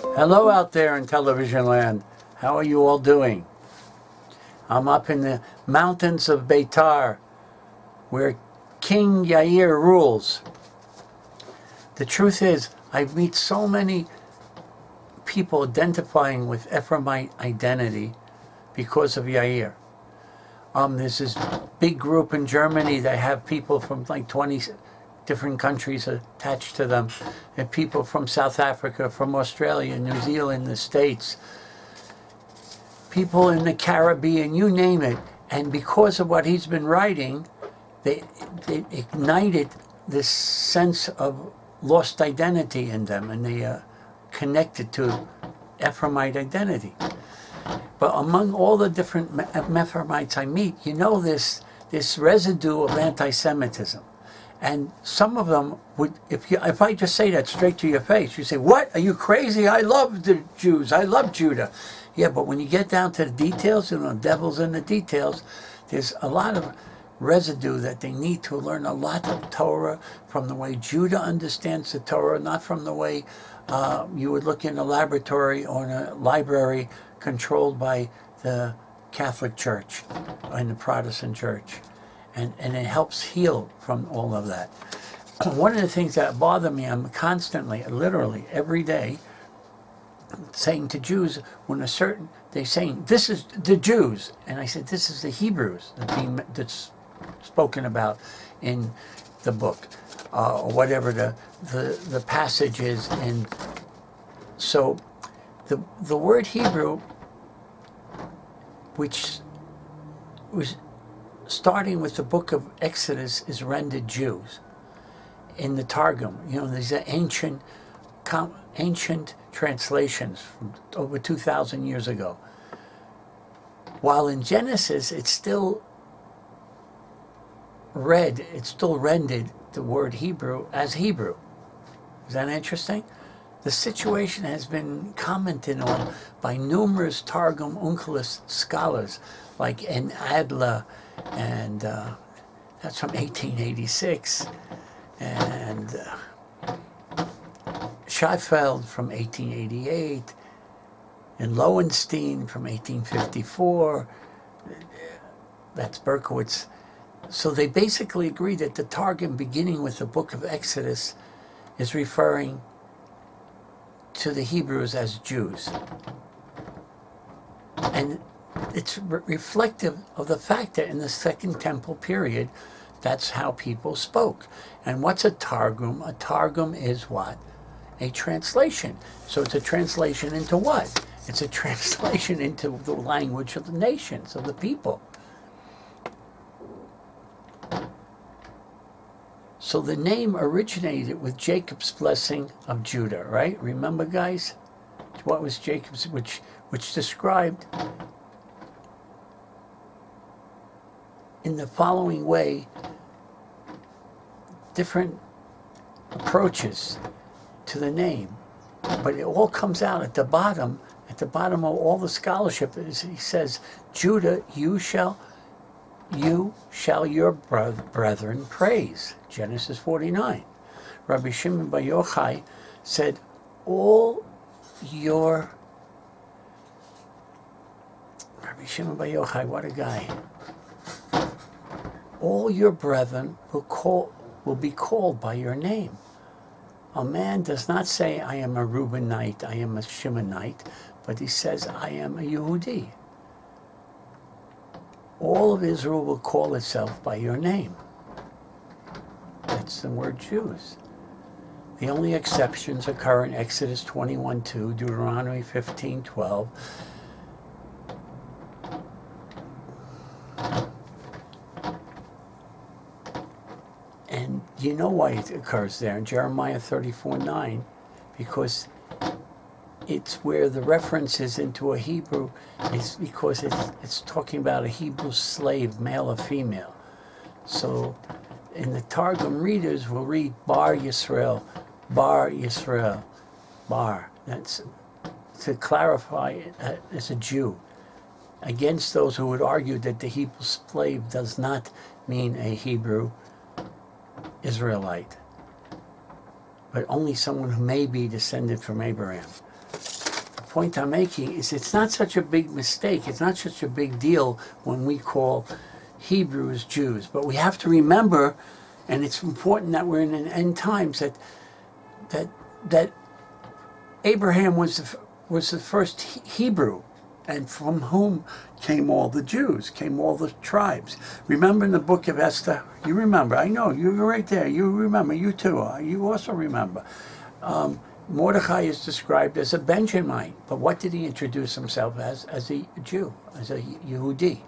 Hello out there in television land. How are you all doing? I'm up in the mountains of Beitar, where King Yair rules. The truth is, I meet so many people identifying with Ephraimite identity because of Yair. There's this big group in Germany that have people from like 20 different countries attached to them, and people from South Africa, from Australia, New Zealand, the States, people in the Caribbean, you name it. And because of what he's been writing, they ignited this sense of lost identity in them, and they connected to Ephraimite identity. But among all the different Ephraimites I meet, you know, this residue of anti-Semitism. And some of them would, if I just say that straight to your face, you say, "What? Are you crazy? I love the Jews. I love Judah." Yeah, but when you get down to the details, you know, devil's in the details, there's a lot of residue that they need to learn a lot of Torah from the way Judah understands the Torah, not from the way you would look in a laboratory or in a library controlled by the Catholic Church and the Protestant Church. And it helps heal from all of that. One of the things that bother me, I'm constantly, literally every day, saying to Jews, when they're saying, this is the Jews. And I said, this is the Hebrews that's spoken about in the book, or whatever the passage is. And so the word Hebrew, which was starting with the book of Exodus, is rendered Jews. In the Targum, you know, these are ancient translations from over 2,000 years ago. While in Genesis, it's still rendered the word Hebrew as Hebrew. Is that interesting? The situation has been commented on by numerous Targum Onkelos scholars, like En Adla, and that's from 1886, and Feld from 1888, and Lowenstein from 1854. That's Berkowitz. So they basically agree that the Targum, beginning with the book of Exodus, is referring to the Hebrews as Jews. And it's reflective of the fact that in the Second Temple period, that's how people spoke. And what's a Targum? A Targum is what? A translation. So it's a translation into what? It's a translation into the language of the nations, of the people. So the name originated with Jacob's blessing of Judah, right? Remember, guys? What was Jacob's, which described in the following way different approaches to the name. But it all comes out at the bottom of all the scholarship. He says, Judah, you shall your brethren praise. Genesis 49. Rabbi Shimon Bar Yochai said, Rabbi Shimon Bar Yochai, what a guy. All your brethren will be called by your name. A man does not say, I am a Reubenite, I am a Shimonite, but he says, I am a Yehudi. All of Israel will call itself by your name. That's the word Jews. The only exceptions occur in Exodus 21:2, Deuteronomy 15:12. And you know why it occurs there in Jeremiah 34:9, because it's where the reference is into a Hebrew, is because it's talking about a Hebrew slave, male or female. So in the Targum, readers will read Bar Yisrael, Bar Yisrael, Bar. That's to clarify it as a Jew, against those who would argue that the Hebrew slave does not mean a Hebrew Israelite, but only someone who may be descended from Abraham. point I'm making is it's not such a big mistake. It's not such a big deal when we call Hebrews Jews. But we have to remember, and it's important that we're in an end times, that Abraham was the first Hebrew, and from whom came all the Jews, came all the tribes. Remember in the book of Esther, you remember, I know, you were right there, you remember, you too, you also remember. Mordecai is described as a Benjamite, but what did he introduce himself as? As a Jew, as a Yehudi.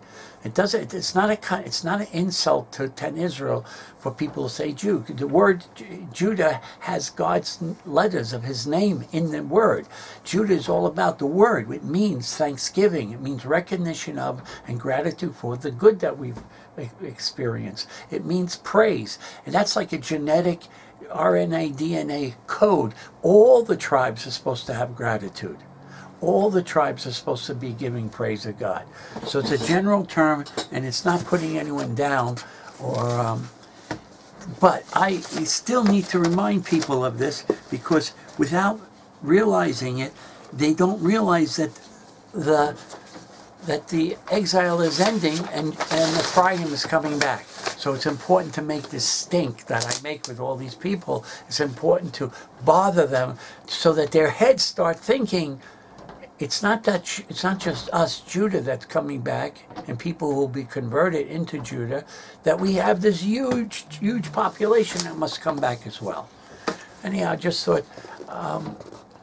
It's not an insult to Israel for people to say Jew. The word Judah has God's letters of his name in the word. Judah is all about the word. It means thanksgiving. It means recognition of and gratitude for the good that we've experienced. It means praise. And that's like a genetic RNA, DNA code. All the tribes are supposed to have gratitude. All the tribes are supposed to be giving praise to God. So it's a general term, and it's not putting anyone down, but I still need to remind people of this, because without realizing it, they don't realize that the exile is ending and Ephraim is coming back. So it's important to make this stink that I make with all these people. It's important to bother them so that their heads start thinking, it's not just us, Judah, that's coming back, and people who will be converted into Judah, that we have this huge population that must come back as well. Anyhow, I just thought,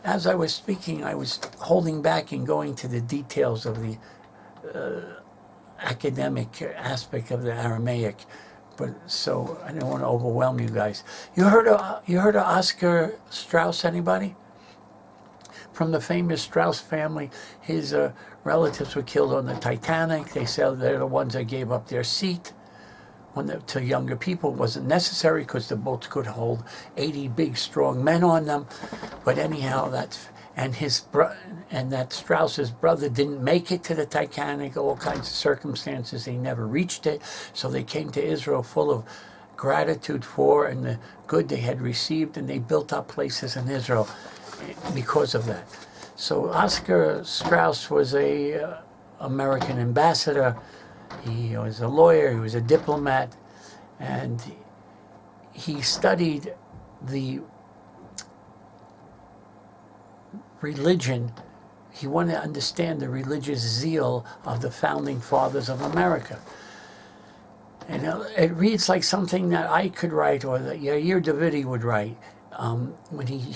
as I was speaking, I was holding back and going to the details of the academic aspect of the Aramaic, but so I didn't want to overwhelm you guys. You heard of Oscar Strauss? Anybody? From the famous Strauss family, his relatives were killed on the Titanic. They said they're the ones that gave up their seat to younger people. It wasn't necessary because the boats could hold 80 big, strong men on them. But anyhow, that Strauss's brother didn't make it to the Titanic. All kinds of circumstances, they never reached it. So they came to Israel full of gratitude for and the good they had received, and they built up places in Israel because of that. So Oscar Strauss was a American ambassador. He was a lawyer, he was a diplomat, and he studied the religion. He wanted to understand the religious zeal of the founding fathers of America. And it reads like something that I could write, or that Yair Davidiy would write. When he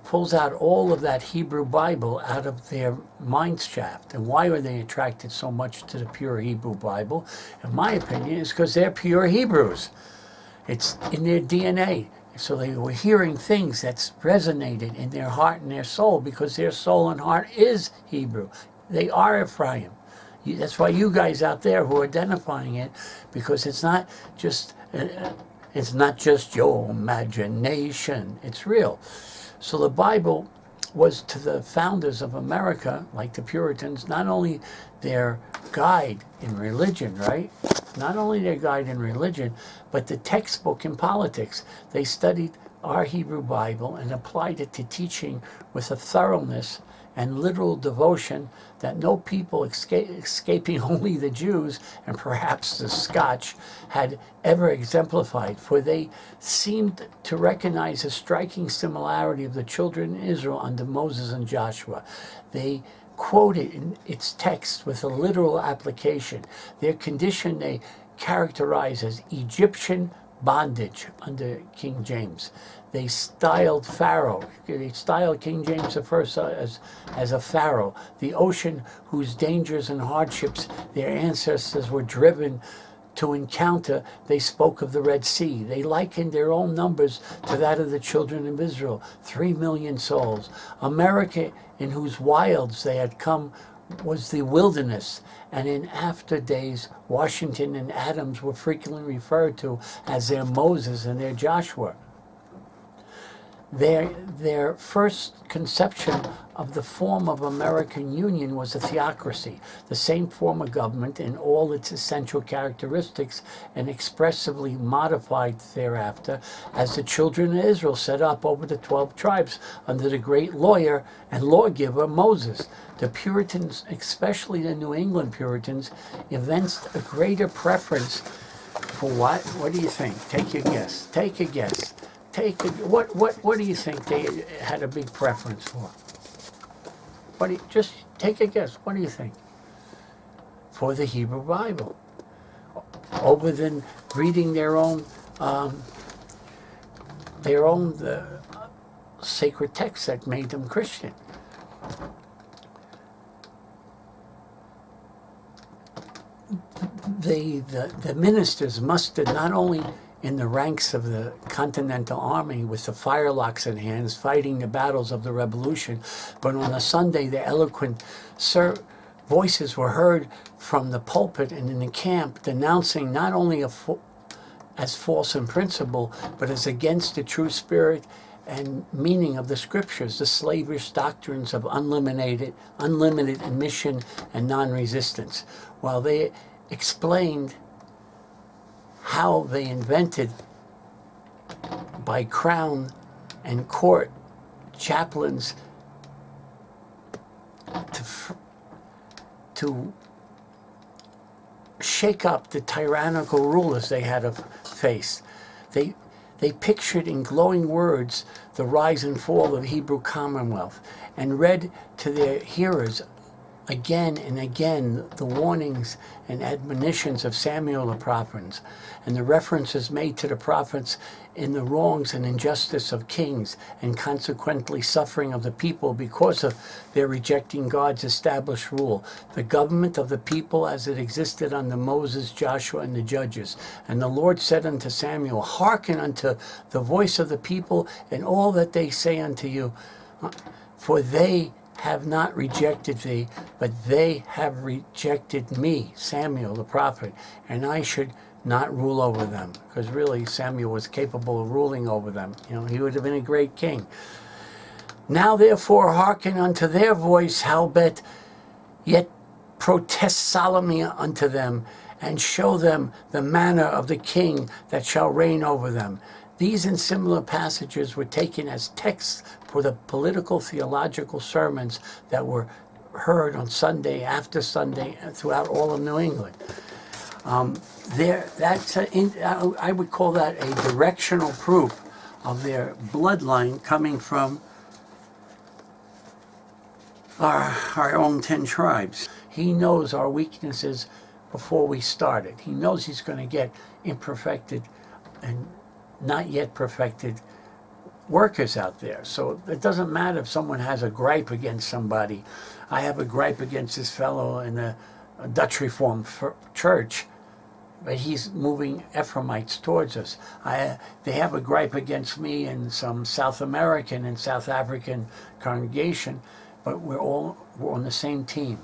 pulls out all of that Hebrew Bible out of their mind shaft. And why are they attracted so much to the pure Hebrew Bible? In my opinion, is because they're pure Hebrews. It's in their DNA. So they were hearing things that's resonated in their heart and their soul, because their soul and heart is Hebrew. They are Ephraim. That's why you guys out there who are identifying it, because it's not just your imagination. It's real. So the Bible was to the founders of America, like the Puritans, not only their guide in religion, right? Not only their guide in religion, but the textbook in politics. They studied our Hebrew Bible and applied it to teaching with a thoroughness and literal devotion that no people escaping only the Jews and perhaps the Scotch had ever exemplified, for they seemed to recognize a striking similarity of the children of Israel under Moses and Joshua. They quoted in its text with a literal application. Their condition they characterize as Egyptian bondage under King James. They styled Pharaoh. They styled King James I as a Pharaoh, the ocean whose dangers and hardships their ancestors were driven to encounter. They spoke of the Red Sea. They likened their own numbers to that of the children of Israel, 3 million souls. America, in whose wilds they had come, was the wilderness, and in after days, Washington and Adams were frequently referred to as their Moses and their Joshua. their first conception of the form of American Union was a theocracy, the same form of government in all its essential characteristics and expressively modified thereafter as the children of Israel set up over the 12 tribes under the great lawyer and lawgiver Moses. The Puritans, especially the New England Puritans, evinced a greater preference for what? What do you think? Take your guess. Take a guess. What do you think they had a big preference for? Just take a guess. What do you think? For the Hebrew Bible, over than reading their own sacred texts that made them Christian. The ministers mustered not only in the ranks of the Continental Army with the firelocks in hands fighting the battles of the Revolution, but on a Sunday the eloquent voices were heard from the pulpit and in the camp denouncing not only as false in principle, but as against the true spirit and meaning of the scriptures, the slavish doctrines of unlimited admission and non-resistance, while they explained how they invented by crown and court chaplains to shake up the tyrannical rulers they had faced. They pictured in glowing words the rise and fall of the Hebrew Commonwealth and read to their hearers again and again the warnings and admonitions of Samuel the prophet, and the references made to the prophets in the wrongs and injustice of kings, and consequently suffering of the people because of their rejecting God's established rule, the government of the people as it existed under Moses, Joshua, and the judges. And the Lord said unto Samuel, hearken unto the voice of the people and all that they say unto you, for they have not rejected thee, but they have rejected me, Samuel the prophet, and I should not rule over them. Because really Samuel was capable of ruling over them. He would have been a great king. Now therefore hearken unto their voice, howbeit yet protest solemnly unto them, and show them the manner of the king that shall reign over them. These and similar passages were taken as texts for the political theological sermons that were heard on Sunday after Sunday throughout all of New England. I would call that a directional proof of their bloodline coming from our own 10 tribes. He knows our weaknesses before we started. He knows he's going to get imperfected and not yet perfected workers out there. So it doesn't matter if someone has a gripe against somebody. I have a gripe against this fellow in the Dutch Reformed Church, but he's moving Ephraimites towards us. They have a gripe against me and some South American and South African congregation, but we're on the same team.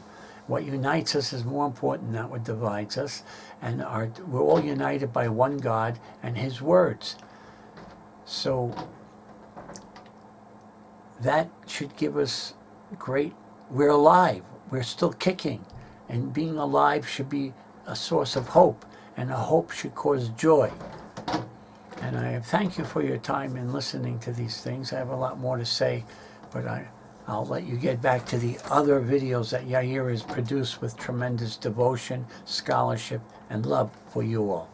What unites us is more important than what divides us, and we're all united by one God and His words. So that should give us we're alive, we're still kicking, and being alive should be a source of hope, and a hope should cause joy. And I thank you for your time in listening to these things. I have a lot more to say, but I'll let you get back to the other videos that Yair has produced with tremendous devotion, scholarship, and love for you all.